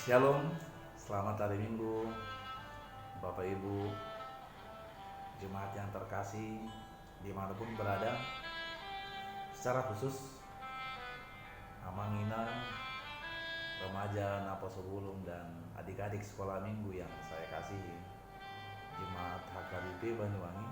Shalom, selamat hari Minggu, Bapak Ibu, jemaat yang terkasih dimanapun berada. Secara khusus, Amangina, remaja Napo Sebulung dan adik-adik sekolah minggu yang saya kasihi, jemaat HKBP Banyuwangi.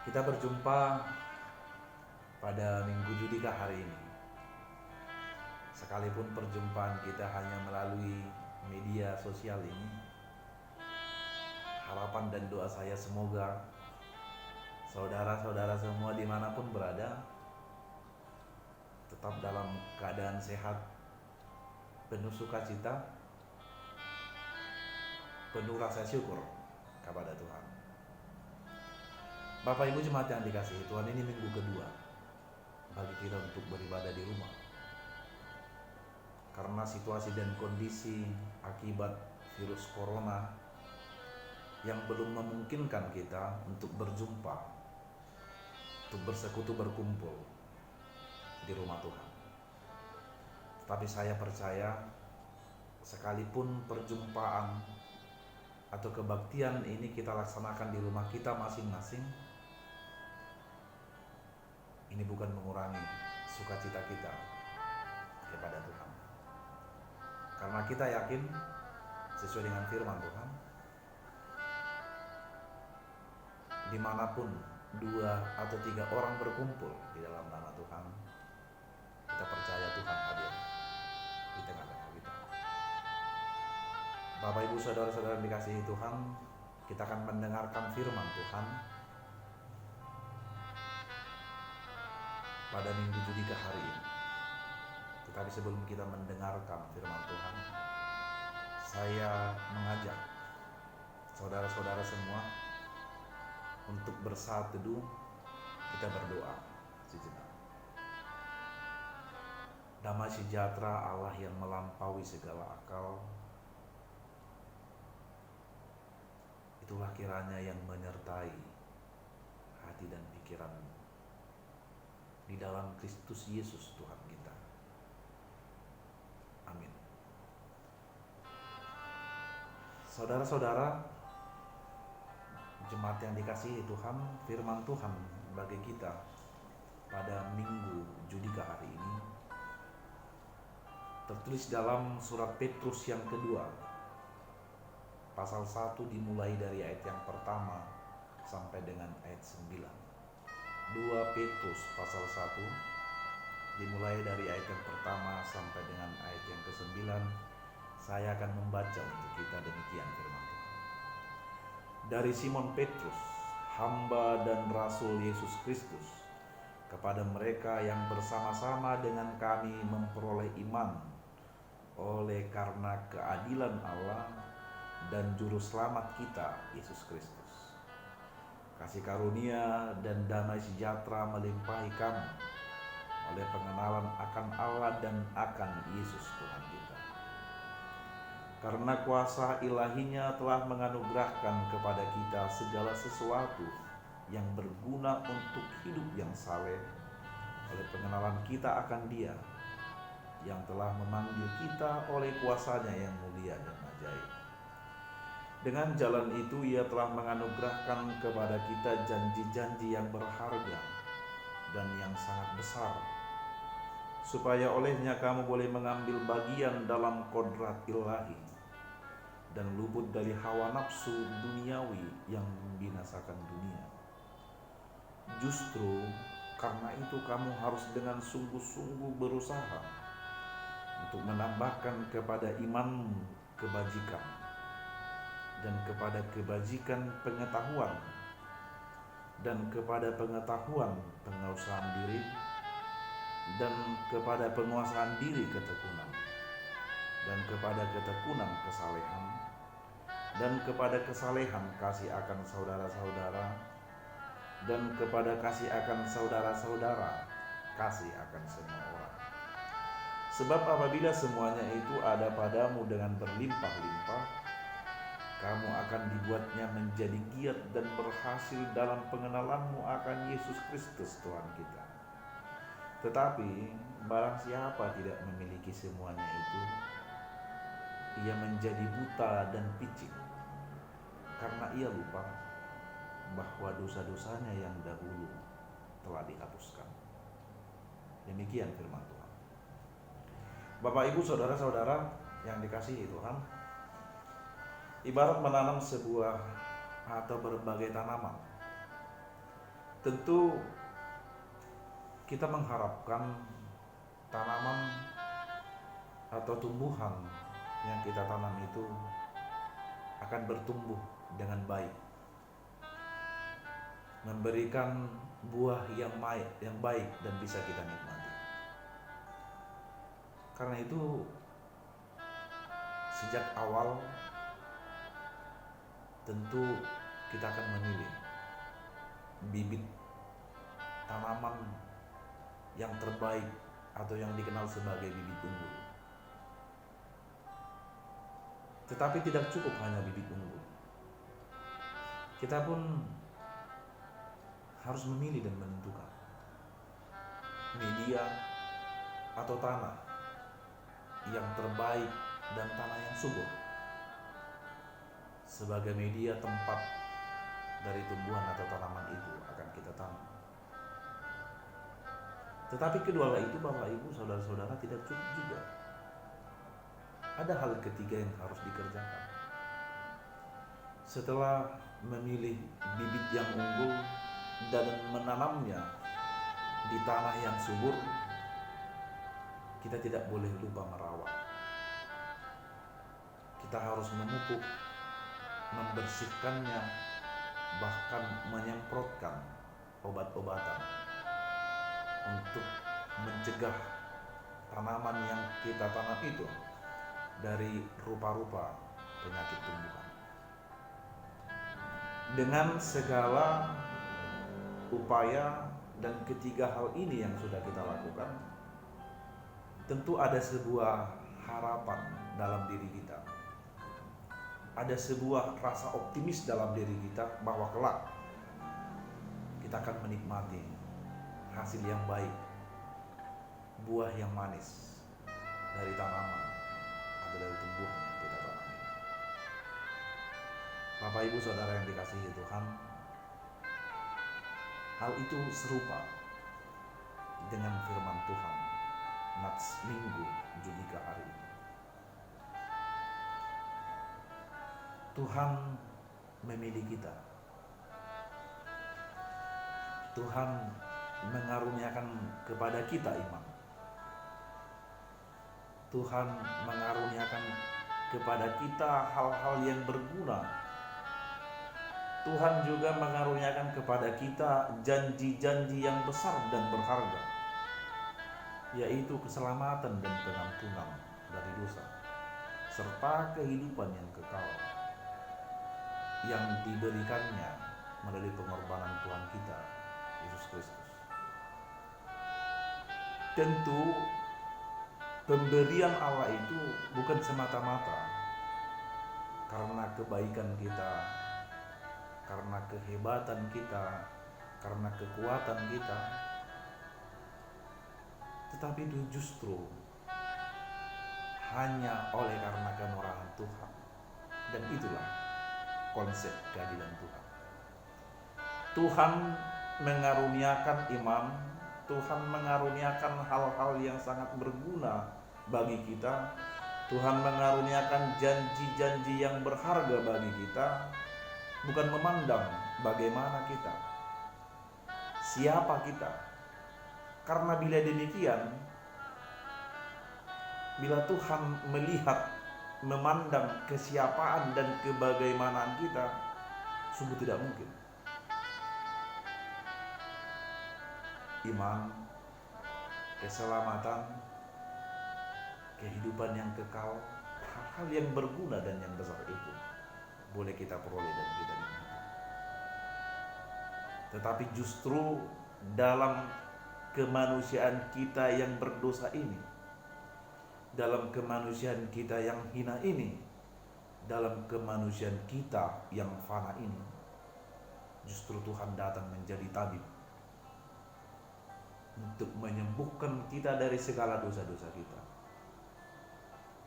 Kita berjumpa pada Minggu Judika hari ini. Sekalipun perjumpaan kita hanya melalui media sosial ini, harapan dan doa saya semoga saudara-saudara semua dimanapun berada tetap dalam keadaan sehat, penuh sukacita, penuh rasa syukur kepada Tuhan. Bapak Ibu jemaat yang dikasihi Tuhan, ini minggu kedua bagi kita untuk beribadah di rumah. Karena situasi dan kondisi akibat virus corona yang belum memungkinkan kita untuk berjumpa, untuk bersekutu berkumpul di rumah Tuhan. Tetapi saya percaya sekalipun perjumpaan atau kebaktian ini kita laksanakan di rumah kita masing-masing, ini bukan mengurangi sukacita kita kepada Tuhan. Karena kita yakin sesuai dengan firman Tuhan, dimanapun 2 atau 3 orang berkumpul di dalam nama Tuhan, kita percaya Tuhan hadir di tengah-tengah kita. Bapak Ibu saudara-saudara yang dikasihi Tuhan, kita akan mendengarkan firman Tuhan pada Minggu Judika hari ini. Tetapi sebelum kita mendengarkan firman Tuhan, saya mengajak saudara-saudara semua untuk bersaat teduh, kita berdoa sejenak. Damai sejahtera Allah yang melampaui segala akal, itulah kiranya yang menyertai hati dan pikiranmu di dalam Kristus Yesus Tuhan kita. Amin. Saudara-saudara, jemaat yang dikasihi Tuhan, firman Tuhan bagi kita pada Minggu Judika hari ini tertulis dalam surat Petrus yang kedua, pasal 1 dimulai dari ayat yang pertama sampai dengan ayat 9. 2 Petrus pasal 1 dimulai dari ayat yang pertama sampai dengan ayat yang ke-9. Saya akan membaca untuk kita demikian firman Tuhan. Dari Simon Petrus, hamba dan rasul Yesus Kristus, kepada mereka yang bersama-sama dengan kami memperoleh iman oleh karena keadilan Allah dan juru selamat kita Yesus Kristus. Kasih karunia dan damai sejahtera melimpahi kamu oleh pengenalan akan Allah dan akan Yesus Tuhan kita. Karena kuasa ilahinya telah menganugerahkan kepada kita segala sesuatu yang berguna untuk hidup yang saleh oleh pengenalan kita akan Dia yang telah memanggil kita oleh kuasanya yang mulia dan ajaib. Dengan jalan itu Ia telah menganugerahkan kepada kita janji-janji yang berharga dan yang sangat besar, supaya olehnya kamu boleh mengambil bagian dalam kodrat ilahi dan luput dari hawa nafsu duniawi yang membinasakan dunia. Justru karena itu kamu harus dengan sungguh-sungguh berusaha untuk menambahkan kepada imanmu kebajikan, dan kepada kebajikan pengetahuan, dan kepada pengetahuan penguasaan diri, dan kepada penguasaan diri ketekunan, dan kepada ketekunan kesalehan, dan kepada kesalehan kasih akan saudara-saudara, dan kepada kasih akan saudara-saudara kasih akan semua orang. Sebab apabila semuanya itu ada padamu dengan berlimpah-limpah, kamu akan dibuatnya menjadi giat dan berhasil dalam pengenalanmu akan Yesus Kristus Tuhan kita. Tetapi barang siapa tidak memiliki semuanya itu, ia menjadi buta dan picik karena ia lupa bahwa dosa-dosanya yang dahulu telah dihapuskan. Demikian firman Tuhan. Bapak, Ibu, saudara-saudara yang dikasihi Tuhan, ibarat menanam sebuah atau berbagai tanaman. Tentu kita mengharapkan tanaman atau tumbuhan yang kita tanam itu akan bertumbuh dengan baik, memberikan buah yang baik dan bisa kita nikmati. Karena itu sejak awal tentu kita akan memilih bibit tanaman yang terbaik atau yang dikenal sebagai bibit unggul. Tetapi tidak cukup hanya bibit unggul. Kita pun harus memilih dan menentukan media atau tanah yang terbaik dan tanah yang subur sebagai media tempat dari tumbuhan atau tanaman itu akan kita tanam. Tetapi kedua itu, Bapak, Ibu, saudara-saudara, tidak cukup juga. Ada hal ketiga yang harus dikerjakan. Setelah memilih bibit yang unggul dan menanamnya di tanah yang subur, kita tidak boleh lupa merawat. Kita harus memupuk, membersihkannya, bahkan menyemprotkan obat-obatan untuk mencegah tanaman yang kita tanam itu dari rupa-rupa penyakit tumbuhan. Dengan segala upaya dan ketiga hal ini yang sudah kita lakukan, tentu ada sebuah harapan dalam diri kita. Ada sebuah rasa optimis dalam diri kita bahwa kelak kita akan menikmati hasil yang baik, buah yang manis dari tanaman atau dari tumbuhan yang kita tanam. Bapak, Ibu, saudara yang dikasihi Tuhan, hal itu serupa dengan firman Tuhan Nats Minggu Judika hari ini. Tuhan memilih kita. Tuhan mengaruniakan kepada kita iman. Tuhan mengaruniakan kepada kita hal-hal yang berguna. Tuhan juga mengaruniakan kepada kita janji-janji yang besar dan berharga, yaitu keselamatan dan pengampunan dari dosa, serta kehidupan yang kekal yang diberikannya melalui pengorbanan Tuhan kita, Yesus Kristus. Tentu pemberian Allah itu bukan semata-mata karena kebaikan kita, karena kehebatan kita, karena kekuatan kita, tetapi itu justru hanya oleh karena kemurahan Tuhan. Dan itulah konsep keadilan Tuhan. Tuhan mengaruniakan iman, Tuhan mengaruniakan hal-hal yang sangat berguna bagi kita. Tuhan mengaruniakan janji-janji yang berharga bagi kita, bukan memandang bagaimana kita, siapa kita. Karena bila demikian, bila Tuhan melihat, memandang kesiapaan dan kebagaimanaan kita, sungguh tidak mungkin iman, keselamatan, kehidupan yang kekal, hal-hal yang berguna dan yang besar itu boleh kita peroleh dan kita nikmati. Tetapi justru dalam kemanusiaan kita yang berdosa ini, dalam kemanusiaan kita yang hina ini, dalam kemanusiaan kita yang fana ini, justru Tuhan datang menjadi tabib untuk menyembuhkan kita dari segala dosa-dosa kita.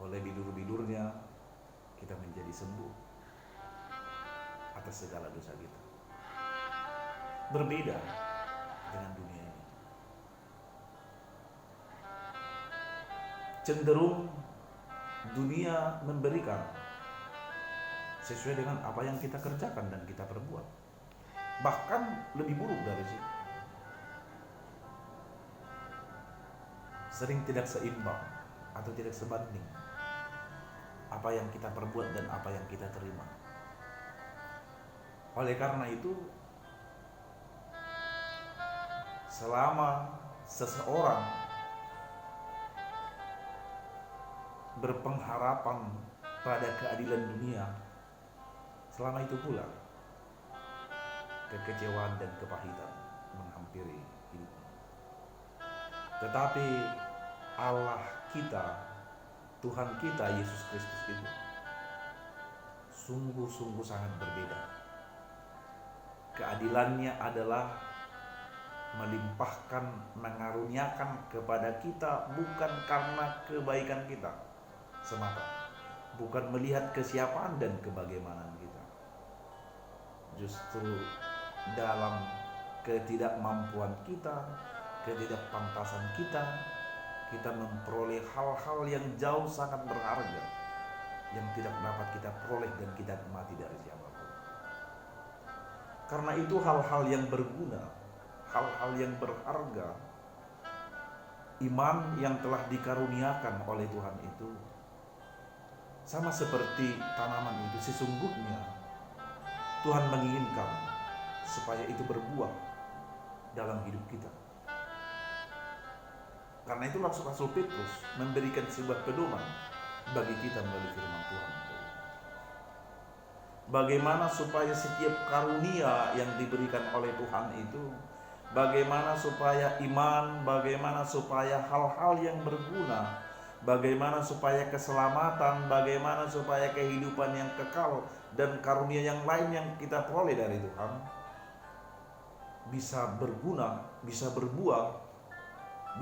Oleh bidur-bidurnya kita menjadi sembuh atas segala dosa kita. Berbeda dengan dunia ini. Cenderung dunia memberikan sesuai dengan apa yang kita kerjakan dan kita perbuat. Bahkan lebih buruk dari situ. Sering tidak seimbang atau tidak sebanding apa yang kita perbuat dan apa yang kita terima. Oleh karena itu, selama seseorang berpengharapan pada keadilan dunia, selama itu pula kekecewaan dan kepahitan menghampiri hidupnya. Tetapi Allah kita, Tuhan kita Yesus Kristus itu sungguh-sungguh sangat berbeda. Keadilannya adalah melimpahkan, mengaruniakan kepada kita bukan karena kebaikan kita semata, bukan melihat kesiapan dan kebagaimanan kita. Justru dalam ketidakmampuan kita, ketidakpantasan kita, kita memperoleh hal-hal yang jauh sangat berharga yang tidak dapat kita peroleh dan kita nikmati dari siapapun. Karena itu hal-hal yang berguna, hal-hal yang berharga, iman yang telah dikaruniakan oleh Tuhan itu sama seperti tanaman itu. Sesungguhnya Tuhan menginginkan supaya itu berbuah dalam hidup kita. Karena itu Rasul Petrus memberikan sebuah pedoman bagi kita melalui firman Tuhan. Bagaimana supaya setiap karunia yang diberikan oleh Tuhan itu, bagaimana supaya iman, bagaimana supaya hal-hal yang berguna, bagaimana supaya keselamatan, bagaimana supaya kehidupan yang kekal dan karunia yang lain yang kita peroleh dari Tuhan bisa berguna, bisa berbuah,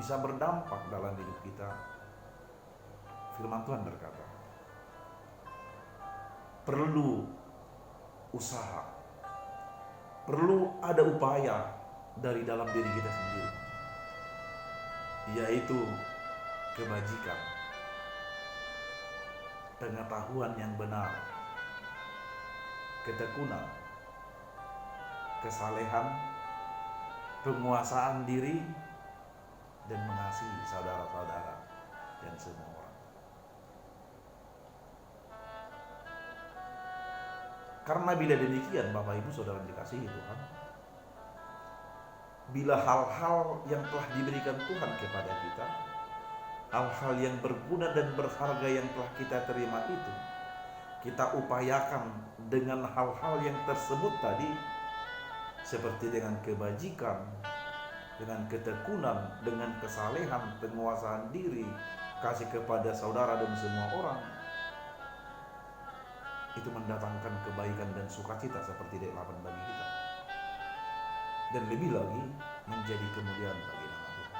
bisa berdampak dalam hidup kita. Firman Tuhan berkata, perlu usaha, perlu ada upaya dari dalam diri kita sendiri, yaitu kebajikan, pengetahuan yang benar, ketekunan, kesalehan, penguasaan diri, dan mengasihi saudara-saudara dan semua orang. Karena bila demikian, Bapak Ibu Saudara dikasihi Tuhan, bila hal-hal yang telah diberikan Tuhan kepada kita, hal-hal yang berguna dan berharga yang telah kita terima itu, kita upayakan dengan hal-hal yang tersebut tadi, seperti dengan kebajikan, dengan ketekunan, dengan kesalehan, penguasaan diri, kasih kepada saudara dan semua orang, itu mendatangkan kebaikan dan sukacita seperti nikmat bagi kita, dan lebih lagi menjadi kemuliaan bagi nama Tuhan.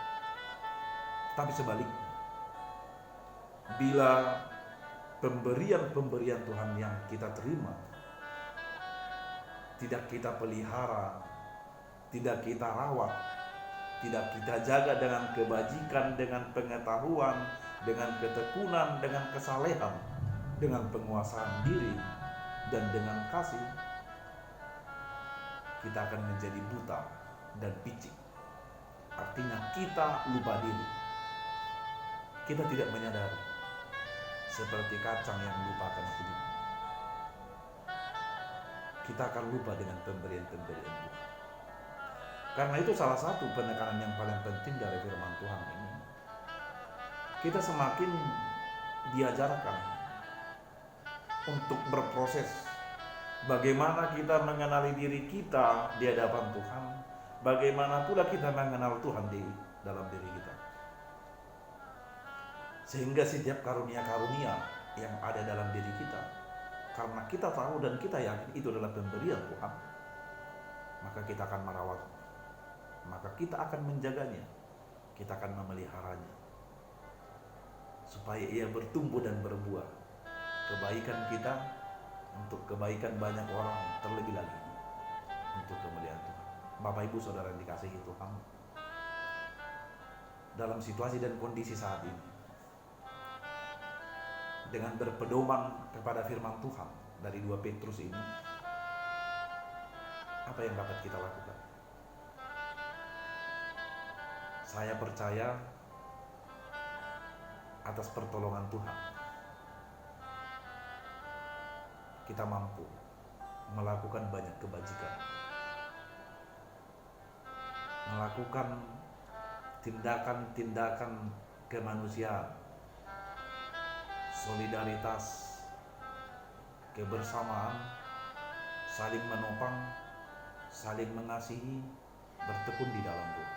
Tapi sebaliknya, bila pemberian-pemberian Tuhan yang kita terima tidak kita pelihara, tidak kita rawat, tidak kita jaga dengan kebajikan, dengan pengetahuan, dengan ketekunan, dengan kesalehan, dengan penguasaan diri, dan dengan kasih, kita akan menjadi buta dan picik. Artinya kita lupa diri. Kita tidak menyadari, seperti kacang yang melupakan kulit. Kita akan lupa dengan pemberian-pemberian Tuhan. Karena itu salah satu penekanan yang paling penting dari firman Tuhan ini, kita semakin diajarkan untuk berproses. Bagaimana kita mengenali diri kita di hadapan Tuhan, bagaimana pula kita mengenal Tuhan di dalam diri kita. Sehingga setiap karunia-karunia yang ada dalam diri kita, karena kita tahu dan kita yakin itu adalah pemberian Tuhan, maka kita akan merawat, maka kita akan menjaganya, kita akan memeliharanya, supaya ia bertumbuh dan berbuah kebaikan kita, untuk kebaikan banyak orang, terlebih lagi untuk kemuliaan Tuhan. Bapak Ibu Saudara yang dikasihi Tuhan, dalam situasi dan kondisi saat ini, dengan berpedoman kepada firman Tuhan dari 2 Petrus ini, apa yang dapat kita lakukan? Saya percaya atas pertolongan Tuhan kita mampu melakukan banyak kebajikan, melakukan tindakan-tindakan kemanusiaan, solidaritas, kebersamaan, saling menopang, saling mengasihi, bertekun di dalam Tuhan.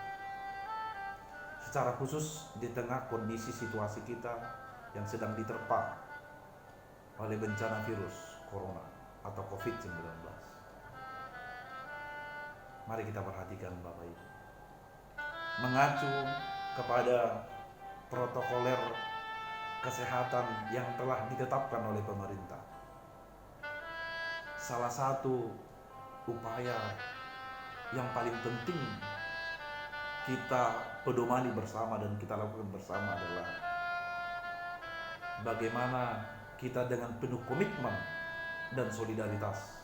Secara khusus di tengah kondisi situasi kita yang sedang diterpa oleh bencana virus corona atau COVID-19. Mari kita perhatikan Bapak Ibu, mengacu kepada protokoler kesehatan yang telah ditetapkan oleh pemerintah. Salah satu upaya yang paling penting kita pedomani bersama dan kita lakukan bersama adalah bagaimana kita dengan penuh komitmen dan solidaritas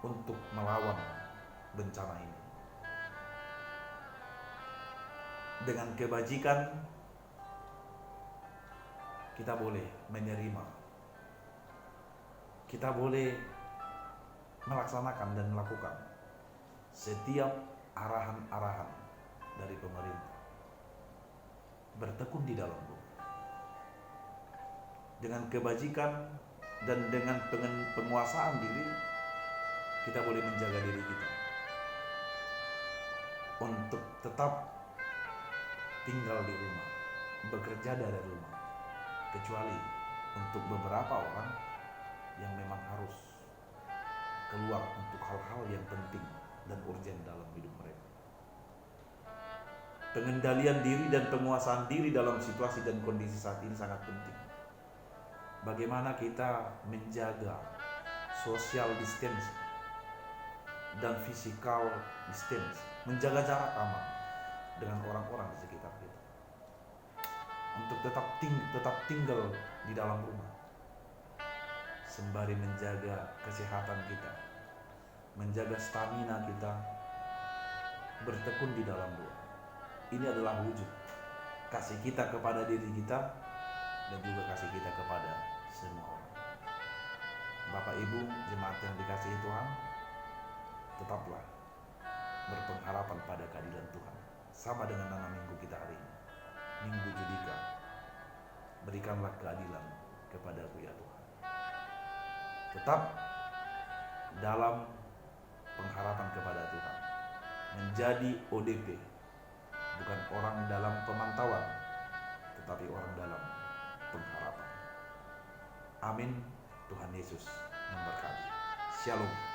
untuk melawan bencana ini. Dengan kebajikan kita boleh menerima, kita boleh melaksanakan dan melakukan setiap arahan-arahan dari pemerintah, bertekun di dalam Tuhan. Dengan kebajikan dan dengan penguasaan diri, kita boleh menjaga diri kita untuk tetap tinggal di rumah, bekerja dari rumah, kecuali untuk beberapa orang yang memang harus keluar untuk hal-hal yang penting dan urgen dalam hidup mereka. Pengendalian diri dan penguasaan diri dalam situasi dan kondisi saat ini sangat penting. Bagaimana kita menjaga social distancing dan physical distancing, menjaga jarak aman dengan orang-orang di sekitar kita, untuk tetap tinggal di dalam rumah, sembari menjaga kesehatan kita, menjaga stamina kita, bertekun di dalam Tuhan. Ini adalah wujud kasih kita kepada diri kita dan juga kasih kita kepada semua orang. Bapak Ibu jemaat yang dikasihi Tuhan, tetaplah berpengharapan pada keadilan Tuhan. Sama dengan nama minggu kita hari ini, Minggu Judika. Berikanlah keadilan kepadaku ya Tuhan. Tetap dalam pengharapan kepada Tuhan, menjadi ODP, bukan orang dalam pemantauan, tetapi orang dalam pengharapan. Amin. Tuhan Yesus memberkati. Shalom.